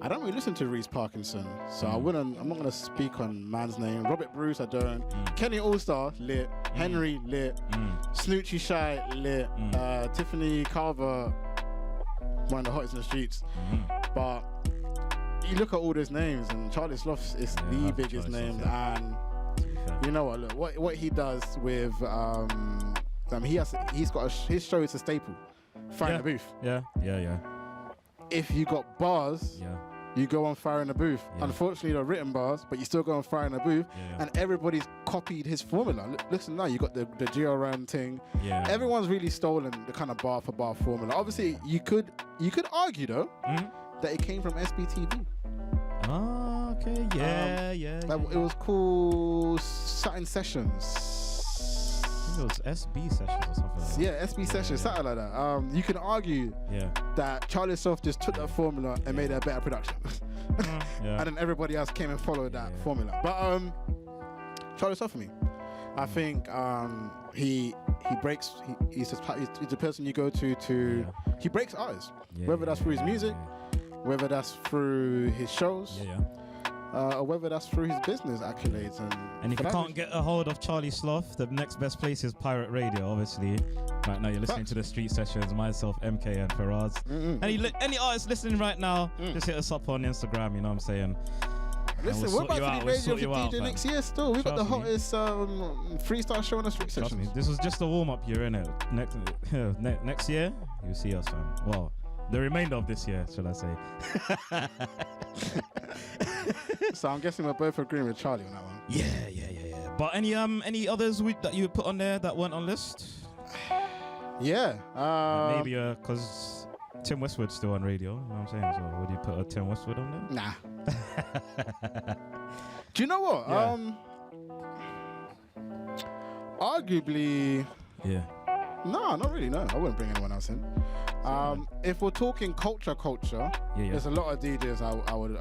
I don't really listen to Reese Parkinson, so I'm not gonna speak on man's name. Robert Bruce, I don't. Kenny Allstar, lit. Henry, lit. Snoochie Shy, lit. Tiffany Carver, one of the hottest in the streets. But you look at all those names, and Charlie Sloth is the biggest name. And you know what? Look, what he does with he's got his show is a staple. Fire in the Booth. Yeah. If you got bars, you go on Fire in the Booth. Unfortunately, they're written bars, but you still go on Fire in the Booth, and everybody's copied his formula. Listen now, you got the GRM thing. Everyone's really stolen the kind of bar for bar formula. Obviously, you could argue though that it came from SBTV. Oh, okay. It was called Satin Sessions. It was SB Sessions or something like that. SB Sessions, something like that. You can argue that Charlie Sloth just took that formula and made it a better production. And then everybody else came and followed that formula. But Charlie Sloth for me, I think he's the person you go to he breaks artists. Whether that's through his music, whether that's through his shows. Or whether that's through his business accolades. And if you can't get a hold of Charlie Sloth, the next best place is Pirate Radio, obviously. Right now you're listening to the Street Sessions, myself, MK and Firahs. Any artists listening right now, just hit us up on Instagram, you know what I'm saying? Listen, we'll we're sort about you to out, be we'll radio sort for you out, DJ fam. next year still. We've got the Trust me. hottest freestyle show on the street Trust me, sessions. this was just a warm-up year, innit? Next year, you'll see us, fam. Well, the remainder of this year, shall I say. So I'm guessing we're both agreeing with Charlie on that one. Yeah. But any others that you put on there that weren't on list? Yeah. Maybe because Tim Westwood's still on radio. You know what I'm saying? So would you put a Tim Westwood on there? Nah. Do you know what? Yeah. Arguably, Yeah. no, not really. No, I wouldn't bring anyone else in. If we're talking culture, Yeah. there's a lot of DJs I would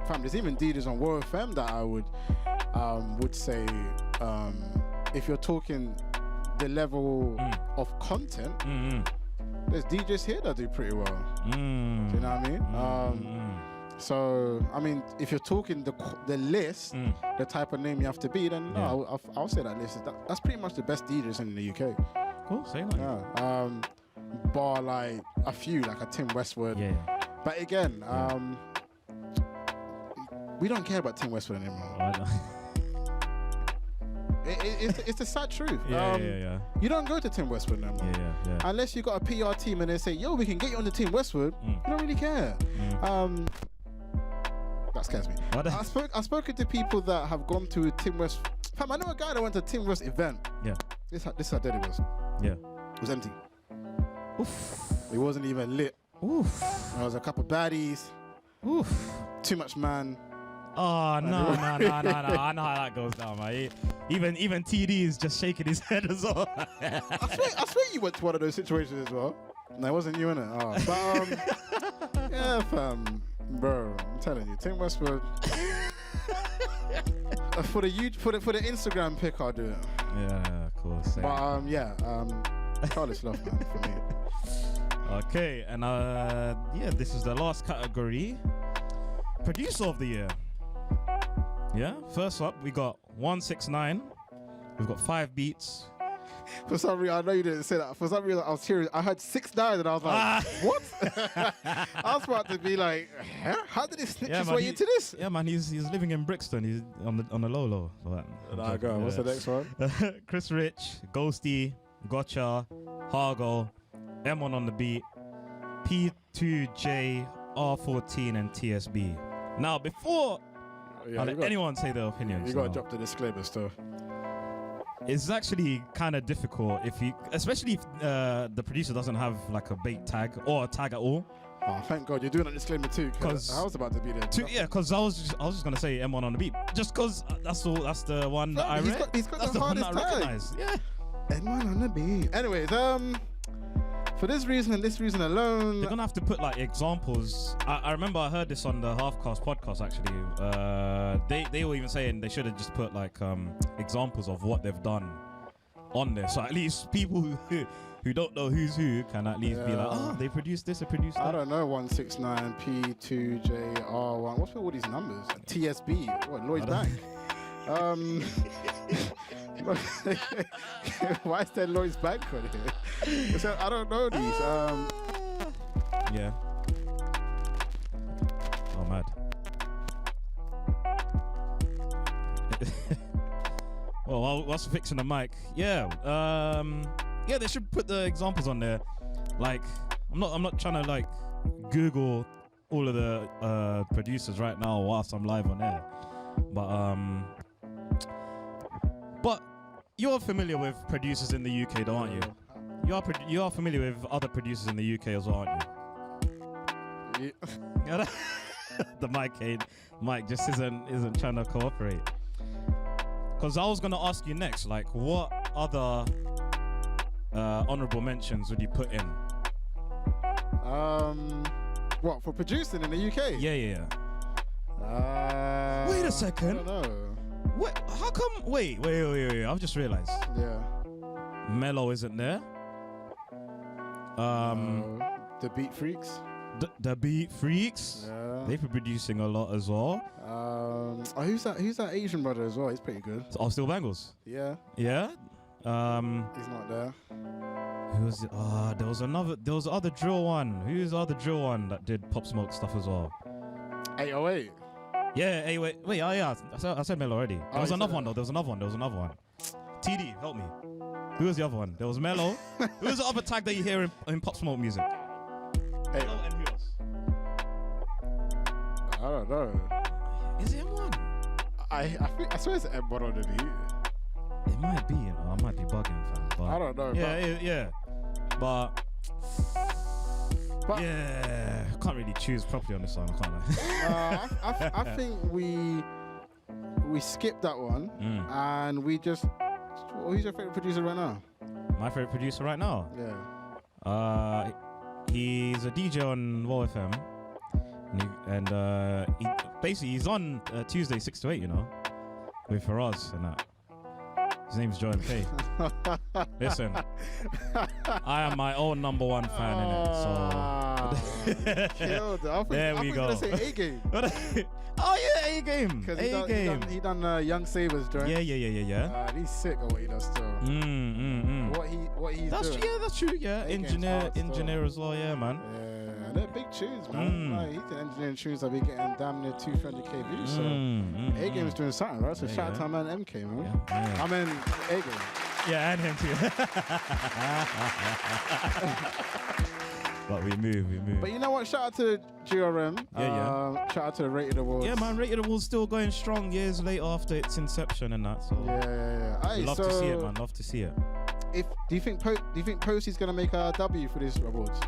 fam, there's even DJs on War FM that I would say if you're talking the level of content, there's DJs here that do pretty well. Do you know what I mean? So I mean, if you're talking the list, the type of name you have to be, then no, I'll say that list. That's pretty much the best DJs in the UK. Cool. Say that. Yeah. Bar like a few, like a Tim Westwood. Yeah. But again, we don't care about Tim Westwood anymore. It's the sad truth. Yeah. You don't go to Tim Westwood no more. Yeah. Unless you got a PR team and they say, yo, we can get you on the Team Westwood. You don't really care. That scares me. I've spoken to people that have gone to Tim West. Fam, I know a guy that went to a Tim West event. Yeah. This is how dead it was. Yeah. It was empty. Oof. It wasn't even lit. Oof. There was a couple baddies. Oof. Too much man. Oh no! I know how that goes down, man. Even TD is just shaking his head as well. I swear you went to one of those situations as well. No, it wasn't you, innit? Oh, but yeah, fam, bro. I'm telling you, Tim Westwood. For the Instagram pic, I'll do it. Yeah, cool. Same. But Carlos love, man, for me. Okay, and this is the last category. Producer of the year. Yeah, first up we got 169. We've got 5 beats. For some reason, I know you didn't say that. For some reason, I was hearing. I heard 6ix9ine and I was like, what? I was about to be like, huh? How did he snitch his way into this? Yeah, man, he's living in Brixton. He's on the low. There you go. What's the next one? Chris Rich, Ghosty, Gotcha, Hargo, M1 on the beat, P2J, R14, and TSB. Now, before I let anyone say their opinions, you got to drop the disclaimer stuff. It's actually kind of difficult especially if the producer doesn't have like a bait tag or a tag at all. Oh, thank God you're doing a disclaimer too. Because I was about to be there. Because I was just gonna say M1 on the beat, just because that's the one that I read. He's got that's the hardest one that I tag. recognize. Yeah. M1 on the beat. Anyways, for this reason and this reason alone, they're gonna have to put like examples. I remember I heard this on the Halfcast podcast actually. They were even saying they should have just put like examples of what they've done on there, so at least people who don't know who's who can at least be like, oh, they produced this, they produced that. I don't know, 169, P2J, R1. What's with all these numbers? TSB, what, Lloyd's Bank? Why is there Lloyd's Bank on here? So, I don't know these. Yeah. Oh, mad. Well, whilst fixing the mic, yeah, they should put the examples on there. Like, I'm not trying to like Google all of the producers right now whilst I'm live on air, but you're familiar with producers in the UK, though, aren't you? You are familiar with other producers in the UK as well, aren't you? Yeah. The mic just isn't trying to cooperate. Because I was gonna ask you next, like, what other honorable mentions would you put in? What, for producing in the UK? Yeah. Wait a second. I don't know. What? How come? Wait. I've just realized. Yeah. Mellow isn't there. The Beat Freaks. The Beat Freaks. Yeah. They've been producing a lot as well. Who's that Asian brother as well? He's pretty good. Oh, Still Bangles. Yeah. Yeah. He's not there. Who was it? There was the other drill one. Who's the other drill one that did Pop Smoke stuff as well? 808. Yeah, hey, wait, oh, yeah. I said Mello already. There was another one though. There was another one. TD, help me. Who was the other one? There was Mello. Who was the other tag that you hear in Pop Smoke music? Hey. Mello and who else? I don't know. Is it M1? I swear it's M1 on the beat. It might be, you know. I might be bugging, fam. But I don't know. Yeah. But yeah, I can't really choose properly on this one. I can't lie. I think we skipped that one and we just. Who's your favorite producer right now? My favorite producer right now? Yeah. He's a DJ on WoW FM. And he's on Tuesday 6 to 8, you know, with Firahs and that. His name's Joe MK. Listen, I am my own #1 fan in it. So there we go. I was gonna say A-Game. Oh yeah, A-Game. A-Game. He done Young Sabers joint. Yeah. He's sick at what he does still. What he's doing. Yeah, that's true. Yeah, A-Game's engineer as well. Yeah, man. Yeah, they're big tunes, man. Like, he can engineer tunes that be getting damn near 200k views. So A-Game's doing something, right? So shout out to my man MK, man. Yeah. I mean A-Game. Yeah, and him too. But we move. But you know what? Shout out to GRM. Yeah. Shout out to the Rated Awards. Yeah, man. Rated Awards still going strong years later after its inception and that. So yeah. Love to see it, man. Love to see it. Do you think Posty's gonna make a W for this awards?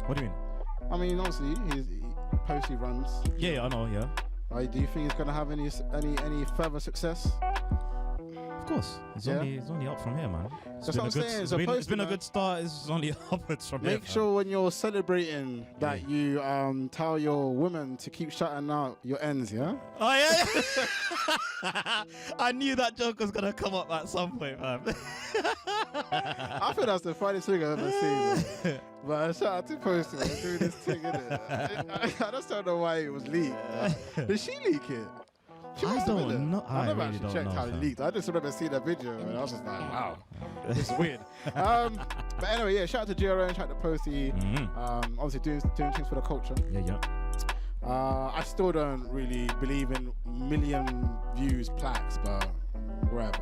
What do you mean? I mean, obviously, Posty runs. Yeah, I know. Yeah. Do you think he's gonna have any further success? Of course, it's only up from here, man. That's what I'm saying. It's been a good start. It's only upwards from here. Make sure when you're celebrating that you tell your women to keep shutting out your ends, yeah? Oh yeah. I knew that joke was gonna come up at some point, man. I think that's the funniest thing I've ever seen. Man. But shout out to Posty man, doing this thing, innit? I just don't know why it was leaked. Did she leak it? I don't know. I never really actually checked how it leaked. I just remember seeing that video and I was just like, wow, this is weird. But anyway, yeah, shout out to GRM, shout out to Posty. Obviously doing things for the culture. Yeah. I still don't really believe in million views plaques, but whatever.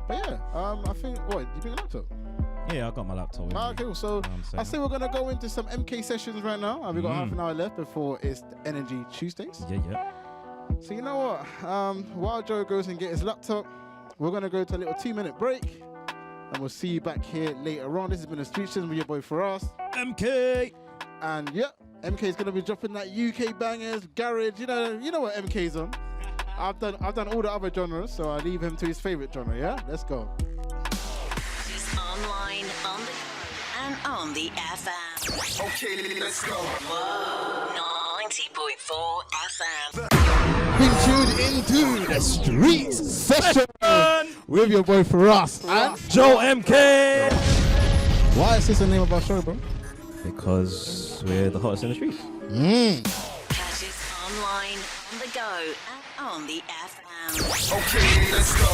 But yeah, I think, what, you bring a laptop? Yeah, I got my laptop with me. Cool. So I say we're going to go into some MK sessions right now. And we've got half an hour left before it's the Energy Tuesdays. Yeah. So you know what? While Joe goes and get his laptop, we're going to go to a little 2-minute break. And we'll see you back here later on. This has been the Street Sessions with your boy Firahs. MK! And yeah, MK is going to be dropping that UK bangers, garage. You know what MK's on. I've done all the other genres, so I leave him to his favorite genre, yeah? Let's go. Online, on the and on the FM. Okay, let's go. Whoa, 90.4 FM. Being tuned into the Street Session with your boy Firahs and Joe MK. Why is this the name of our show, bro? Because we're the hottest in the streets. Catch us online, on the go, and on the FM. Okay, let's go.